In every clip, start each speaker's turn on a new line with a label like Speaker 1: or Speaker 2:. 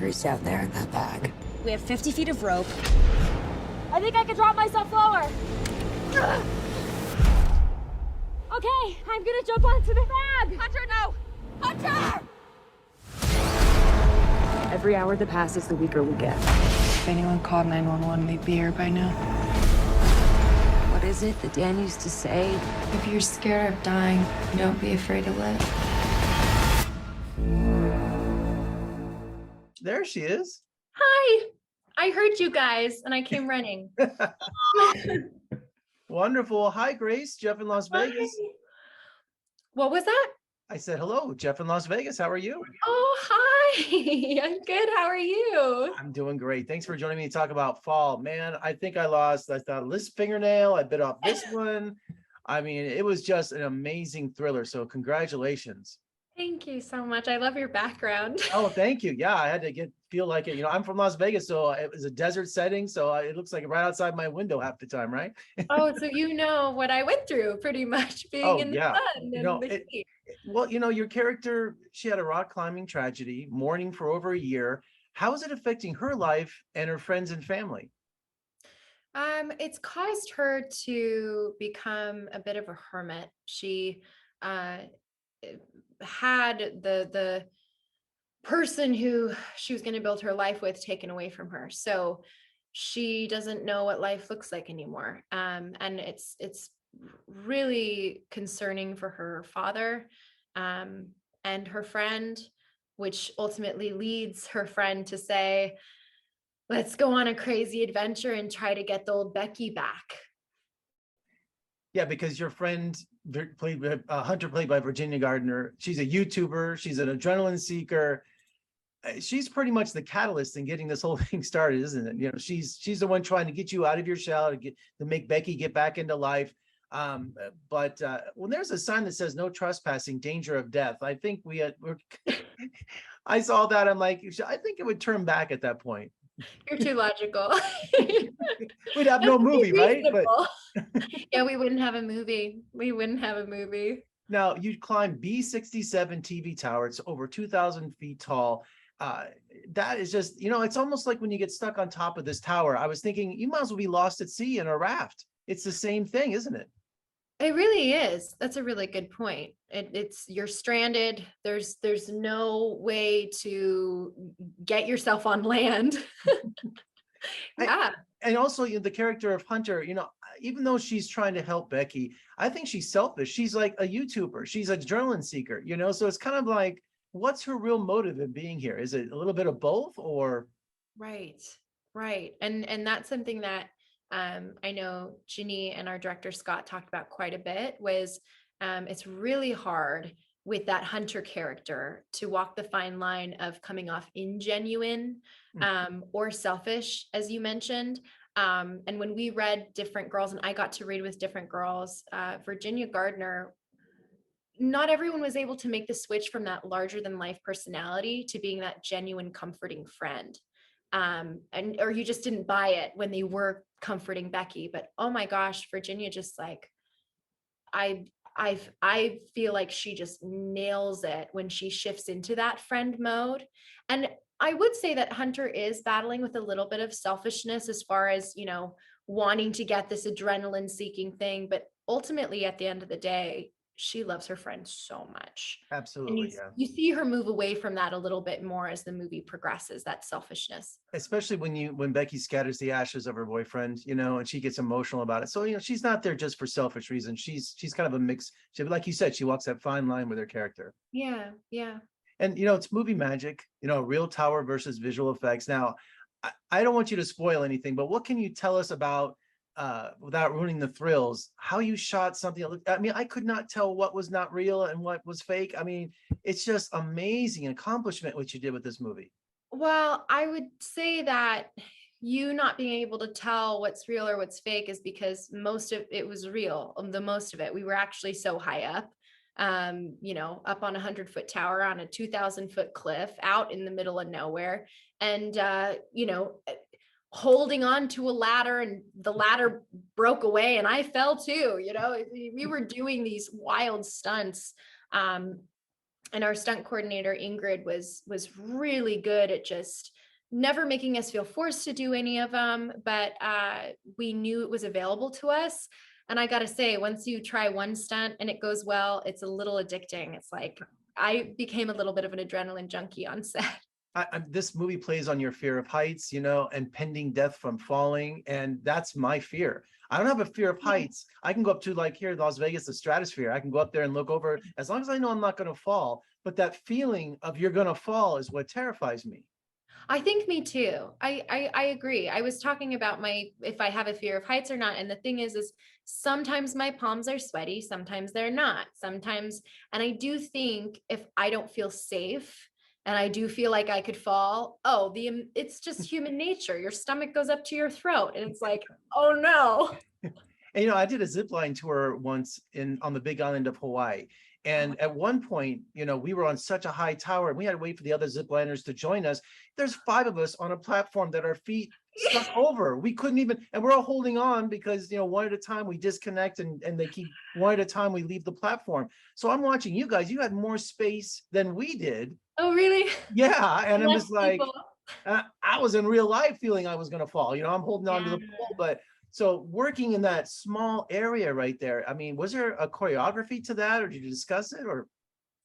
Speaker 1: whatever's down there in that bag.
Speaker 2: We have 50 feet of rope. I think I can drop myself lower. Okay, I'm gonna jump onto the bag. Hunter, no! Hunter! Every hour that passes, the weaker we get.
Speaker 3: If anyone called 911, they'd be here by now.
Speaker 1: What is it that Dan used to say?
Speaker 3: If you're scared of dying, don't be afraid to live.
Speaker 4: There she is.
Speaker 5: Hi, I heard you guys and I came running.
Speaker 4: Wonderful. Hi, Grace. Jeff in Las Vegas.
Speaker 5: Hi. What was that?
Speaker 4: I said, hello, Jeff in Las Vegas. How are you?
Speaker 5: Oh, hi. I'm good. How are you?
Speaker 4: I'm doing great. Thanks for joining me to talk about fall. Man, I think I thought this fingernail. I bit off this one. I mean, it was just an amazing thriller. So congratulations.
Speaker 5: Thank you so much. I love your background.
Speaker 4: Oh, thank you. Yeah, I had to feel like it. You know, I'm from Las Vegas, so it was a desert setting. So it looks like right outside my window half the time, right?
Speaker 5: Oh, so you know what I went through pretty much being in the sun and the heat.
Speaker 4: Well, you know, your character, she had a rock climbing tragedy, mourning for over a year. How is it affecting her life and her friends and family?
Speaker 5: It's caused her to become a bit of a hermit. She had the person who she was going to build her life with taken away from her, so she doesn't know what life looks like anymore, and it's really concerning for her father and her friend, which ultimately leads her friend to say, let's go on a crazy adventure and try to get the old Becky back.
Speaker 4: Yeah, because your friend Hunter, played by Virginia Gardner, she's a YouTuber, she's an adrenaline seeker. She's pretty much the catalyst in getting this whole thing started, isn't it? You know, she's the one trying to get you out of your shell to make Becky get back into life. But when there's a sign that says no trespassing, danger of death, I think I saw that. I'm like, I think it would turn back at that point.
Speaker 5: You're too logical.
Speaker 4: We'd have no movie, right? But
Speaker 5: yeah, we wouldn't have a movie. We wouldn't have a movie.
Speaker 4: Now, you climb B67 TV Tower. It's over 2,000 feet tall. That is just, you know, it's almost like when you get stuck on top of this tower. I was thinking you might as well be lost at sea in a raft. It's the same thing, isn't it?
Speaker 5: It really is. That's a really good point. You're stranded. There's no way to get yourself on land. Yeah.
Speaker 4: And also, you know, the character of Hunter, you know, even though she's trying to help Becky, I think she's selfish. She's like a YouTuber. She's an adrenaline seeker, you know, so it's kind of like, what's her real motive in being here? Is it a little bit of both or?
Speaker 5: Right. And that's something that I know Ginny and our director Scott talked about quite a bit, was it's really hard with that Hunter character to walk the fine line of coming off ingenuine or selfish, as you mentioned. And when we read different girls, and I got to read with different girls, Virginia Gardner, not everyone was able to make the switch from that larger than life personality to being that genuine, comforting friend. Or you just didn't buy it when they were comforting Becky. But oh my gosh, Virginia, just like, I feel like she just nails it when she shifts into that friend mode. And I would say that Hunter is battling with a little bit of selfishness as far as, you know, wanting to get this adrenaline seeking thing. But ultimately, at the end of the day, she loves her friend so much.
Speaker 4: Absolutely.
Speaker 5: And you see her move away from that a little bit more as the movie progresses, that selfishness.
Speaker 4: Especially when Becky scatters the ashes of her boyfriend, you know, and she gets emotional about it. So, you know, she's not there just for selfish reasons. She's kind of a mix. Like you said, she walks that fine line with her character.
Speaker 5: Yeah.
Speaker 4: And, you know, it's movie magic, you know, real tower versus visual effects. Now, I don't want you to spoil anything, but what can you tell us about, without ruining the thrills, how you shot something? I mean, I could not tell what was not real and what was fake. I mean, it's just amazing accomplishment what you did with this movie.
Speaker 5: Well, I would say that you not being able to tell what's real or what's fake is because most of it was real. The most of it, we were actually so high up, you know, up on a 100-foot tower on a 2,000-foot cliff out in the middle of nowhere. And, you know, holding on to a ladder, and the ladder broke away and I fell too. You know, we were doing these wild stunts. And our stunt coordinator, Ingrid, was really good at just never making us feel forced to do any of them, but we knew it was available to us. And I gotta say, once you try one stunt and it goes well, it's a little addicting. It's like I became a little bit of an adrenaline junkie on set.
Speaker 4: This movie plays on your fear of heights, you know, and pending death from falling. And that's my fear. I don't have a fear of heights. I can go up to, like here in Las Vegas, the stratosphere. I can go up there and look over as long as I know I'm not going to fall. But that feeling of you're going to fall is what terrifies me.
Speaker 5: I think me too. I agree. I was talking about if I have a fear of heights or not. And the thing is sometimes my palms are sweaty, sometimes they're not. Sometimes, and I do think if I don't feel safe and I do feel like I could fall, it's just human nature. Your stomach goes up to your throat and it's like, oh no.
Speaker 4: And, you know, I did a Zipline tour once on the big island of Hawaii. And at one point, you know, we were on such a high tower and we had to wait for the other Zipliners to join us. There's 5 of us on a platform that our feet stuck over. We couldn't even, and we're all holding on because, you know, one at a time we disconnect and they keep one at a time we leave the platform. So I'm watching you guys, you had more space than we did.
Speaker 5: Oh, really?
Speaker 4: Yeah. And it
Speaker 5: Less
Speaker 4: was like,
Speaker 5: people.
Speaker 4: I was in real life feeling I was going to fall, you know, I'm holding on to the pole, but so working in that small area right there, I mean, was there a choreography to that or did you discuss it or?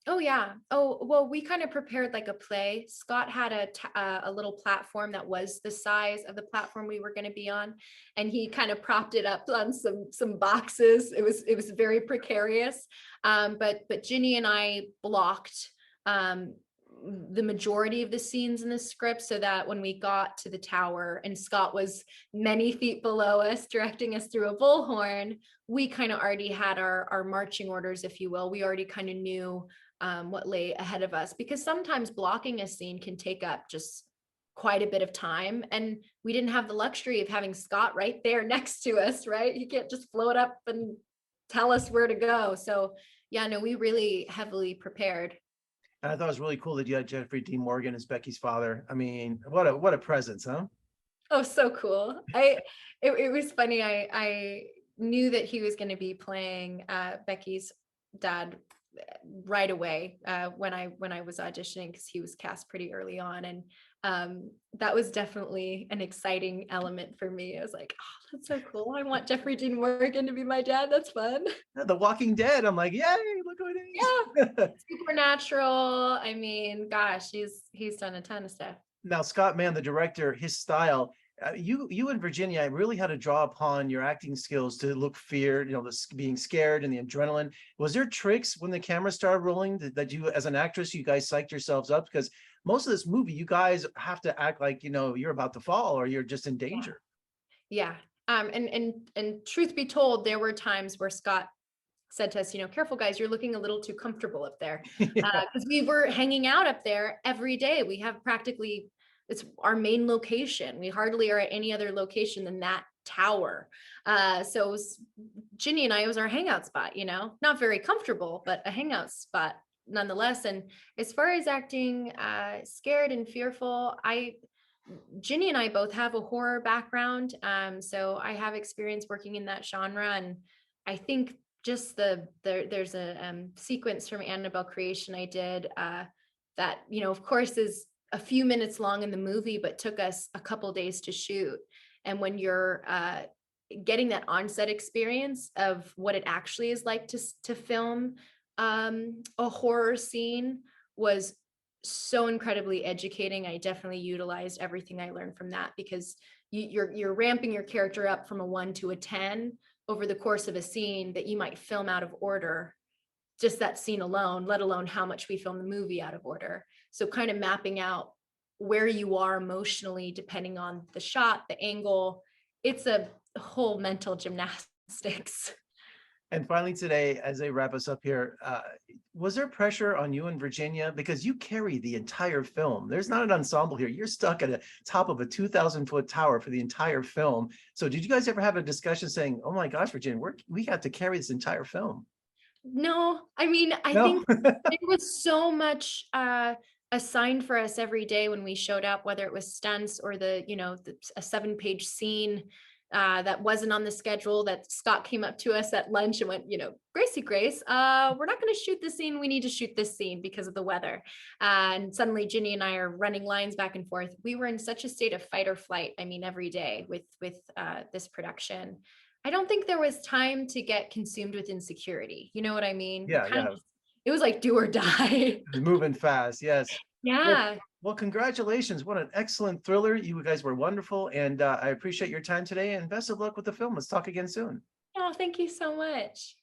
Speaker 5: Oh yeah. Oh, well, we kind of prepared like a play. Scott had a little platform that was the size of the platform we were going to be on, and he kind of propped it up on some boxes. It was very precarious. But Ginny and I blocked the majority of the scenes in the script so that when we got to the tower and Scott was many feet below us directing us through a bullhorn, we kind of already had our marching orders, if you will. We already kind of knew what lay ahead of us, because sometimes blocking a scene can take up just quite a bit of time, and we didn't have the luxury of having Scott right there next to us, right? He can't just float up and tell us where to go. So yeah, no, we really heavily prepared.
Speaker 4: And I thought it was really cool that you had Jeffrey Dean Morgan as Becky's father. I mean, what a presence, huh?
Speaker 5: Oh, so cool. It was funny. I knew that he was going to be playing Becky's dad right away when I was auditioning, because he was cast pretty early on, and that was definitely an exciting element for me. I was like, oh, that's so cool. I want Jeffrey Dean Morgan to be my dad. That's fun.
Speaker 4: The Walking Dead. I'm like, yay, look who it is.
Speaker 5: Yeah. Supernatural. I mean, gosh, he's done a ton of stuff.
Speaker 4: Now, Scott Mann, the director, his style, you and Virginia really had to draw upon your acting skills to look feared, you know, this being scared and the adrenaline. Was there tricks when the camera started rolling that you, as an actress, you guys psyched yourselves up? Because most of this movie, you guys have to act like, you know, you're about to fall or you're just in danger.
Speaker 5: Yeah. And truth be told, there were times where Scott said to us, you know, careful guys, you're looking a little too comfortable up there. Because we were hanging out up there every day. We have practically, it's our main location. We hardly are at any other location than that tower. So it was, Ginny and I, it was our hangout spot, you know, not very comfortable, but a hangout spot nonetheless. And as far as acting scared and fearful, Ginny and I both have a horror background. So I have experience working in that genre. And I think just there's a sequence from Annabelle Creation I did that, you know, of course is a few minutes long in the movie, but took us a couple days to shoot. And when you're getting that onset experience of what it actually is like to film a horror scene was so incredibly educating. I definitely utilized everything I learned from that, because you're ramping your character up from a 1 to a 10 over the course of a scene that you might film out of order, just that scene alone, let alone how much we film the movie out of order. So kind of mapping out where you are emotionally, depending on the shot, the angle, it's a whole mental gymnastics.
Speaker 4: And finally today, as they wrap us up here, was there pressure on you and Virginia? Because you carry the entire film. There's not an ensemble here. You're stuck at the top of a 2,000-foot tower for the entire film. So did you guys ever have a discussion saying, oh my gosh, Virginia, we got to carry this entire film?
Speaker 5: No, I mean, I think there was so much assigned for us every day when we showed up, whether it was stunts or a 7-page scene. that wasn't on the schedule, that Scott came up to us at lunch and went, Grace, we're not going to shoot this scene. We need to shoot this scene because of the weather. And suddenly Ginny and I are running lines back and forth. We were in such a state of fight or flight. I mean, every day with this production. I don't think there was time to get consumed with insecurity. You know what I mean?
Speaker 4: Yeah,
Speaker 5: It was like do or die.
Speaker 4: moving fast. Yes.
Speaker 5: Yeah.
Speaker 4: Well, congratulations. What an excellent thriller. You guys were wonderful. And I appreciate your time today, and best of luck with the film. Let's talk again soon.
Speaker 5: Oh, thank you so much.